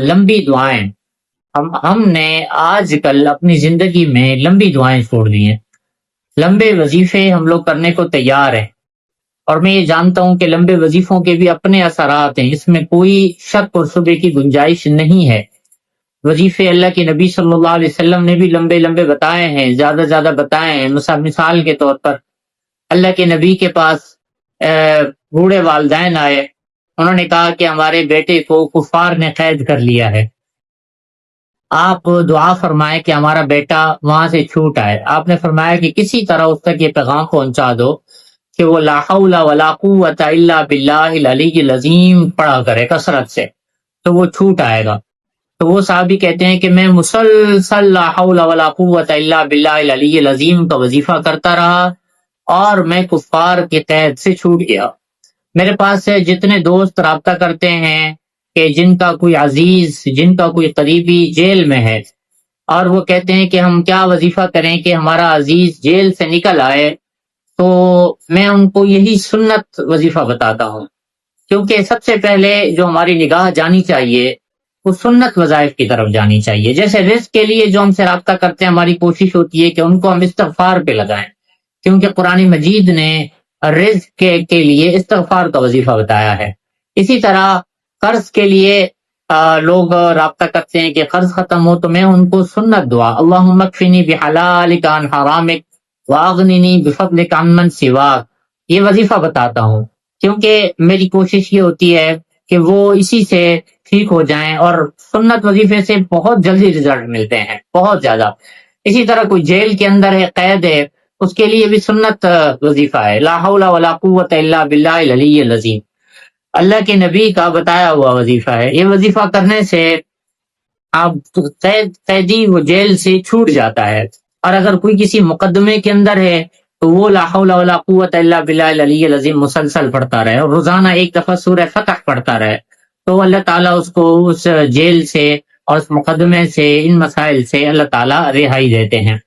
لمبی دعائیں، ہم نے آج کل اپنی زندگی میں لمبی دعائیں چھوڑ دی ہیں، لمبے وظیفے ہم لوگ کرنے کو تیار ہیں، اور میں یہ جانتا ہوں کہ لمبے وظیفوں کے بھی اپنے اثرات ہیں، اس میں کوئی شک اور شبے کی گنجائش نہیں ہے۔ وظیفے اللہ کے نبی صلی اللہ علیہ وسلم نے بھی لمبے لمبے بتائے ہیں، زیادہ زیادہ بتائے ہیں۔ مثال کے طور پر اللہ کے نبی کے پاس بوڑھے والدین آئے، انہوں نے کہا کہ ہمارے بیٹے کو کفار نے قید کر لیا ہے، آپ دعا فرمائے کہ ہمارا بیٹا وہاں سے چھوٹ آئے۔ آپ نے فرمایا کہ کسی طرح اس تک یہ پیغام پہنچا دو کہ وہ لا حول ولا قوت الا باللہ العلی العظیم پڑھا کرے کثرت سے، تو وہ چھوٹ آئے گا۔ تو وہ صحابی کہتے ہیں کہ میں مسلسل لا حول ولا قوت الا باللہ العلی العظیم کا وظیفہ کرتا رہا اور میں کفار کی قید سے چھوٹ گیا۔ میرے پاس سے جتنے دوست رابطہ کرتے ہیں کہ جن کا کوئی عزیز، جن کا کوئی قریبی جیل میں ہے، اور وہ کہتے ہیں کہ ہم کیا وظیفہ کریں کہ ہمارا عزیز جیل سے نکل آئے، تو میں ان کو یہی سنت وظیفہ بتاتا ہوں، کیونکہ سب سے پہلے جو ہماری نگاہ جانی چاہیے وہ سنت وظائف کی طرف جانی چاہیے۔ جیسے رزق کے لیے جو ہم سے رابطہ کرتے ہیں، ہماری کوشش ہوتی ہے کہ ان کو ہم استغفار پہ لگائیں، کیونکہ قرآن مجید نے رزق کے لیے استغفار کا وظیفہ بتایا ہے۔ اسی طرح قرض کے لیے لوگ رابطہ کرتے ہیں کہ قرض ختم ہو، تو میں ان کو سنت دعا اللہم اکفنی بحلالک عن حرامک واغننی بفضلک عن من سواک، یہ وظیفہ بتاتا ہوں، کیونکہ میری کوشش یہ ہوتی ہے کہ وہ اسی سے ٹھیک ہو جائیں، اور سنت وظیفے سے بہت جلدی رزلٹ ملتے ہیں، بہت زیادہ۔ اسی طرح کوئی جیل کے اندر ہے، قید ہے، اس کے لیے بھی سنت وظیفہ ہے، لا حول ولا قوت الا باللہ العلی العظیم، اللہ کے نبی کا بتایا ہوا وظیفہ ہے۔ یہ وظیفہ کرنے سے آپ قیدی وہ جیل سے چھوٹ جاتا ہے، اور اگر کوئی کسی مقدمے کے اندر ہے تو وہ لا حول ولا قوت الا باللہ العلی العظیم مسلسل پڑھتا رہے، اور روزانہ ایک دفعہ سورہ فتح پڑھتا رہے، تو اللہ تعالیٰ اس کو اس جیل سے اور اس مقدمے سے، ان مسائل سے اللہ تعالیٰ رہائی دیتے ہیں۔